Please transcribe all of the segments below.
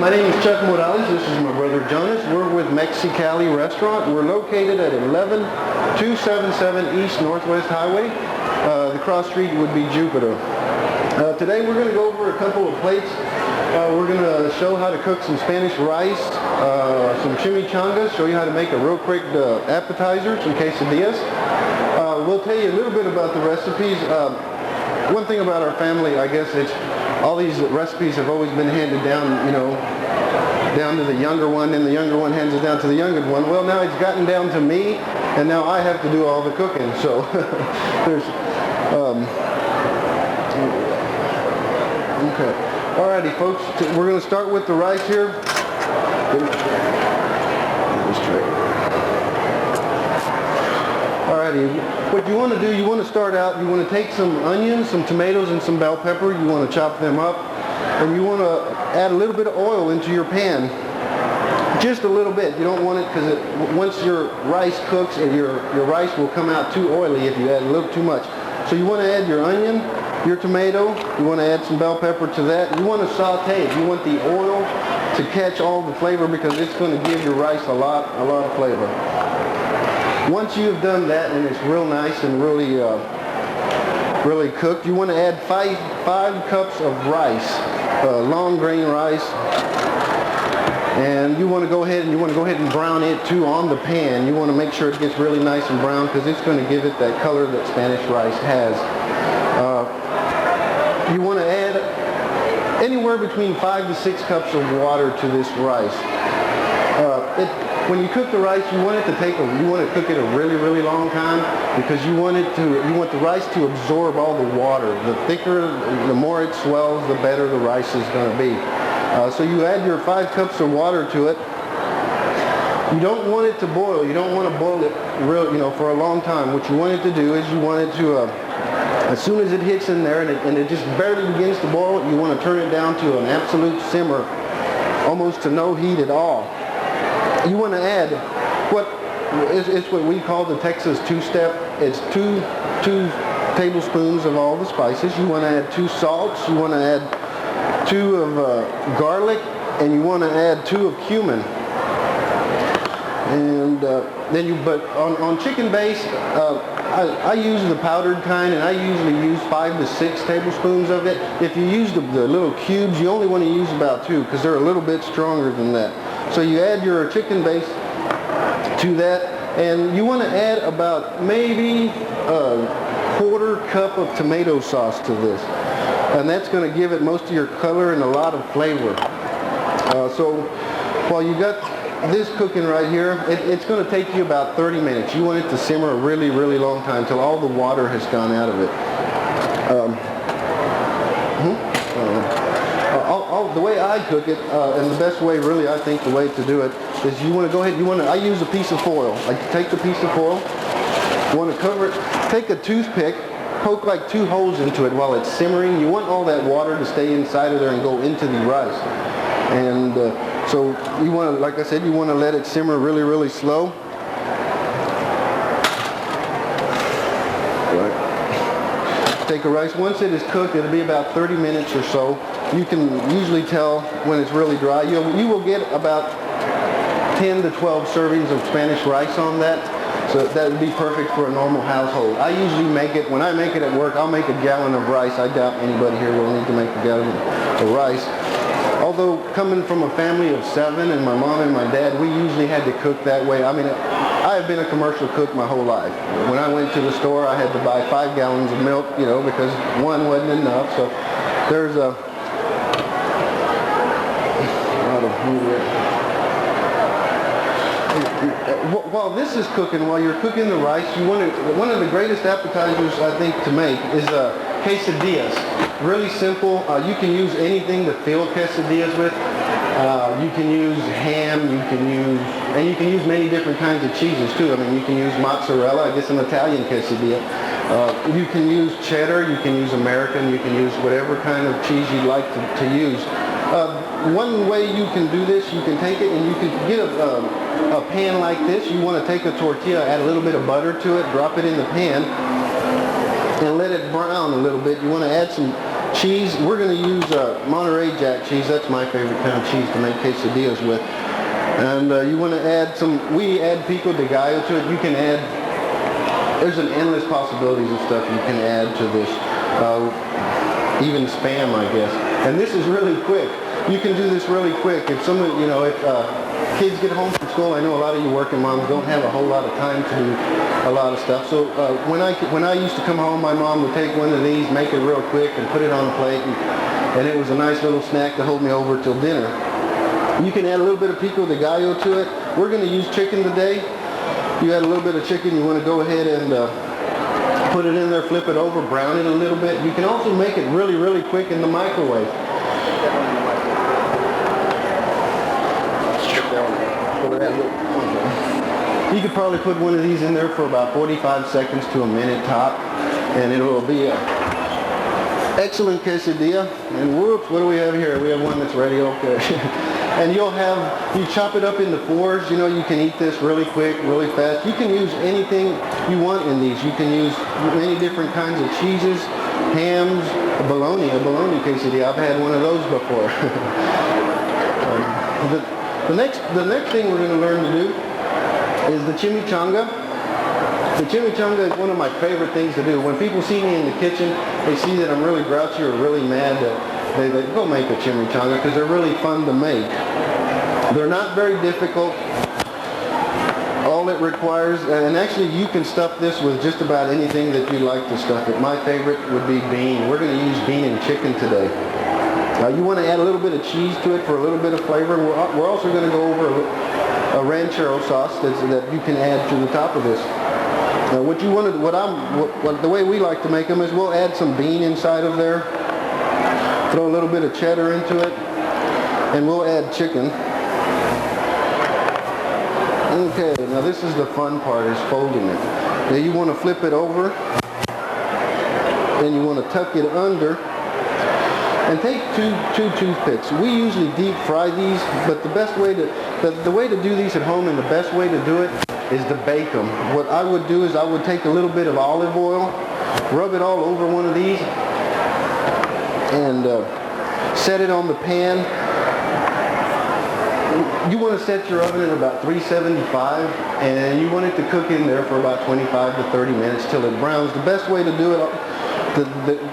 My name is Chuck Morales. This is my brother Jonas. We're with Mexicali Restaurant. We're located at 11277 East Northwest Highway. The cross street would be Jupiter. Today we're going to go over a couple of plates. We're going to show how to cook some Spanish rice, some chimichangas, show you how to make a real quick appetizer, some quesadillas. We'll tell you a little bit about the recipes. One thing about our family, I guess, it's all these recipes have always been handed down, you know, down to the younger one, and the younger one hands it down to the younger one. Well, now it's gotten down to me, and now I have to do all the cooking. So there's, okay. Alrighty, folks, we're going to start with the rice here. Alrighty, what you want to do, you want to start out, you want to take some onions, some tomatoes, and some bell pepper. You want to chop them up, and you want to add a little bit of oil into your pan. Just a little bit. You don't want it because once your rice cooks, and your rice will come out too oily if you add a little too much. So you want to add your onion, your tomato, you want to add some bell pepper to that. You want to saute it. You want the oil to catch all the flavor because it's going to give your rice a lot of flavor. Once you've done that and it's real nice and really cooked, you want to add five cups of rice, long grain rice, and you want to go ahead and brown it too on the pan. You want to make sure it gets really nice and brown because it's going to give it that color that Spanish rice has. You want to add anywhere between 5 to 6 cups of water to this rice. When you cook the rice, you want to cook it a really long time because you want the rice to absorb all the water. The thicker, the more it swells, the better the rice is going to be. So you add your 5 cups of water to it. You don't want it to boil. You don't want to boil it for a long time. What you want it to do is you want it to, as soon as it hits in there and it just barely begins to boil, you want to turn it down to an absolute simmer, almost to no heat at all. You want to add it's what we call the Texas two-step. It's two tablespoons of all the spices. You want to add 2 salts. You want to add 2 of garlic, and you want to add 2 of cumin. And but on chicken base, I use the powdered kind, and I usually use 5 to 6 tablespoons of it. If you use the little cubes, you only want to use about 2 because they're a little bit stronger than that. So you add your chicken base to that, and you want to add about maybe a 1/4 cup of tomato sauce to this. And that's going to give it most of your color and a lot of flavor. So while you got this cooking right here, it's going to take you about 30 minutes. You want it to simmer a really long time until all the water has gone out of it. The way I cook it, and the best way really I think the way to do it is you want to go ahead, I use a piece of foil. I take the piece of foil, you want to cover it, take a toothpick, poke like 2 holes into it while it's simmering. You want all that water to stay inside of there and go into the rice. And so you want to, like I said, you want to let it simmer really slow. Right. Take a rice. Once it is cooked, it'll be about 30 minutes or so. You can usually tell when it's really dry. You will get about 10 to 12 servings of Spanish rice on that. So that would be perfect for a normal household. I usually when I make it at work, I'll make a gallon of rice. I doubt anybody here will need to make a gallon of rice. Although coming from a family of 7 and my mom and my dad, we usually had to cook that way. I mean, I have been a commercial cook my whole life. When I went to the store, I had to buy 5 gallons of milk, because one wasn't enough. So there's while this is cooking, while you're cooking the rice, one of the greatest appetizers I think to make is quesadillas. Really simple. You can use anything to fill quesadillas with. You can use ham. You can use many different kinds of cheeses too. I mean, you can use mozzarella. I guess an Italian quesadilla. You can use cheddar. You can use American. You can use whatever kind of cheese you'd like to use. One way you can do this, you can take it and you can get a pan like this. You want to take a tortilla, add a little bit of butter to it, drop it in the pan, and let it brown a little bit. You want to add some cheese. We're going to use Monterey Jack cheese. That's my favorite kind of cheese to make quesadillas with. And you want to add we add pico de gallo to it. You can add, there's an endless possibilities of stuff you can add to this. Even Spam, I guess. And this is really quick. You can do this really quick. If someone, if kids get home from school, I know a lot of you working moms don't have a whole lot of time to do a lot of stuff. So when I used to come home, my mom would take one of these, make it real quick, and put it on a plate, and it was a nice little snack to hold me over till dinner. You can add a little bit of pico de gallo to it. We're going to use chicken today. You add a little bit of chicken. You want to go ahead and put it in there, flip it over, brown it a little bit. You can also make it really, really quick in the microwave. You could probably put one of these in there for about 45 seconds to a minute top, and it will be an excellent quesadilla. And whoops, what do we have here? We have one that's ready, okay. And you chop it up into fours. You can eat this really quick, really fast. You can use anything you want in these. You can use many different kinds of cheeses, hams, a bologna quesadilla. I've had one of those before. The next thing we're going to learn to do is the chimichanga. The chimichanga is one of my favorite things to do. When people see me in the kitchen, they see that I'm really grouchy or really mad, they go make a chimichanga because they're really fun to make. They're not very difficult. All it requires, and actually you can stuff this with just about anything that you like to stuff it. My favorite would be bean. We're going to use bean and chicken today. You want to add a little bit of cheese to it for a little bit of flavor. We're also going to go over a ranchero sauce that you can add to the top of this. Now, the way we like to make them is we'll add some bean inside of there, throw a little bit of cheddar into it, and we'll add chicken. Okay, now this is the fun part, is folding it. Now you want to flip it over, and you want to tuck it under. And take two toothpicks. We usually deep fry these, but the way to do these at home and the best way to do it is to bake them. What I would do is I would take a little bit of olive oil, rub it all over one of these, and set it on the pan. You want to set your oven at about 375, and you want it to cook in there for about 25 to 30 minutes till it browns. The best way to do it,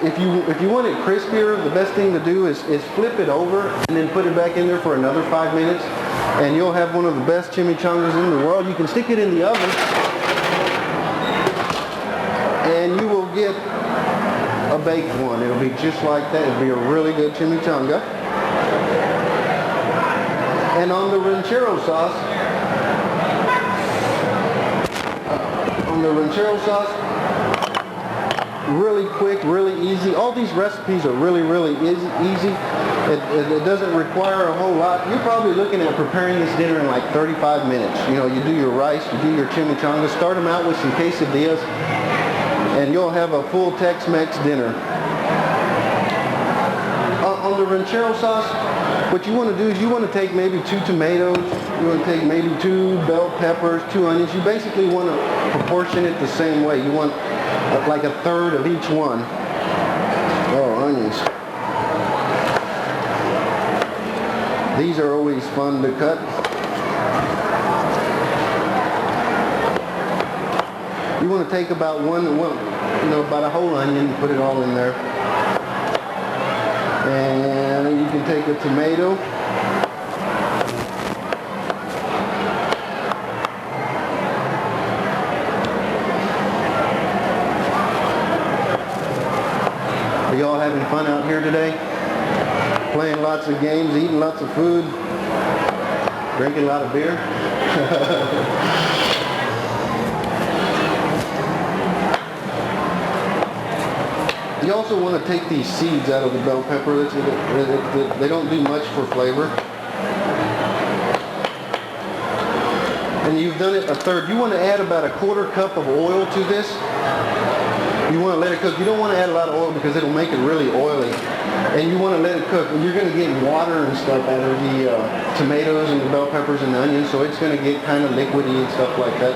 if you want it crispier, the best thing to do is flip it over and then put it back in there for another 5 minutes, and you'll have one of the best chimichangas in the world. You can stick it in the oven, and you will get a baked one. It'll be just like that. It'll be a really good chimichanga. And on the ranchero sauce, really quick, really easy. All these recipes are really, really easy. It doesn't require a whole lot. You're probably looking at preparing this dinner in like 35 minutes. You do your rice, you do your chimichangas, start them out with some quesadillas, and you'll have a full Tex-Mex dinner. On the ranchero sauce, what you want to do is you want to take maybe 2 tomatoes, you want to take maybe 2 bell peppers, 2 onions. You basically want to proportion it the same way. You want like a third of each one. Oh, onions. These are always fun to cut. You want to take about about a whole onion and put it all in there. And you can take a tomato. Are y'all having fun out here today? Playing lots of games, eating lots of food, drinking a lot of beer? You also want to take these seeds out of the bell pepper. They don't do much for flavor. And you've done it a third. You want to add about a 1/4 cup of oil to this. You want to let it cook. You don't want to add a lot of oil because it'll make it really oily. And you want to let it cook. You're going to get water and stuff out of the tomatoes and the bell peppers and the onions, so it's going to get kind of liquidy and stuff like that.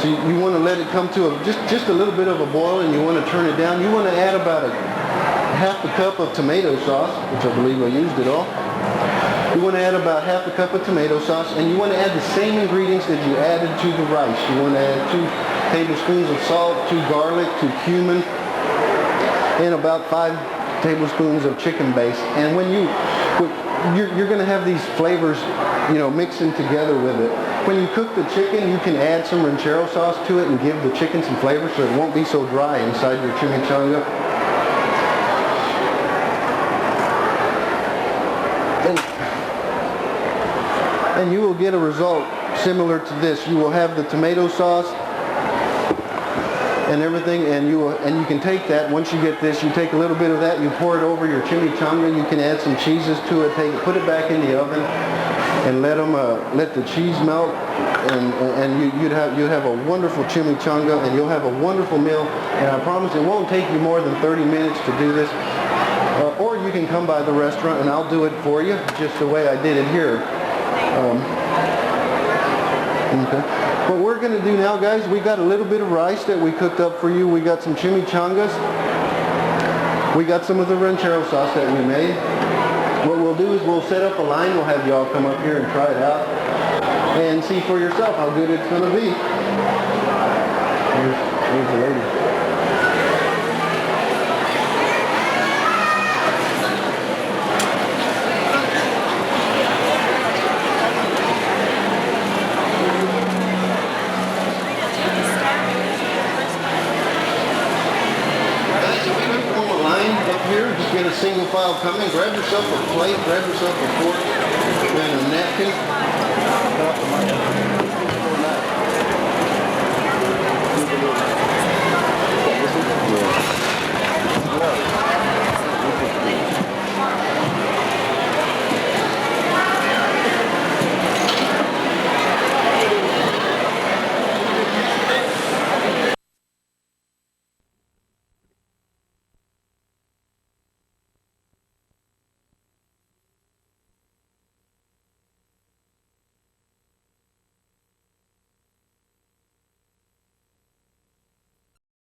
So you want to let it come to just a little bit of a boil, and you want to turn it down. You want to add about half a cup of tomato sauce, which I believe I used it all. You want to add about half a cup of tomato sauce, and you want to add the same ingredients that you added to the rice. You want to add 2 tablespoons of salt, 2 garlic, 2 cumin, and about 5 tablespoons of chicken base. And when you're going to have these flavors, mixing together with it. When you cook the chicken, you can add some ranchero sauce to it and give the chicken some flavor so it won't be so dry inside your chimichanga. And you will get a result similar to this. You will have the tomato sauce and everything, and you can take that. Once you get this, you take a little bit of that, you pour it over your chimichanga. You can add some cheeses to it. Put it back in the oven and let the cheese melt, and you'd have a wonderful chimichanga, and you'll have a wonderful meal. And I promise it won't take you more than 30 minutes to do this. Or you can come by the restaurant and I'll do it for you, just the way I did it here. Okay. What we're going to do now, guys, we got a little bit of rice that we cooked up for you. We got some chimichangas. We got some of the ranchero sauce that we made. What we'll do is we'll set up a line. We'll have y'all come up here and try it out and see for yourself how good it's going to be. Here's the lady. Get a single file coming, grab yourself a plate, grab yourself a fork and a napkin.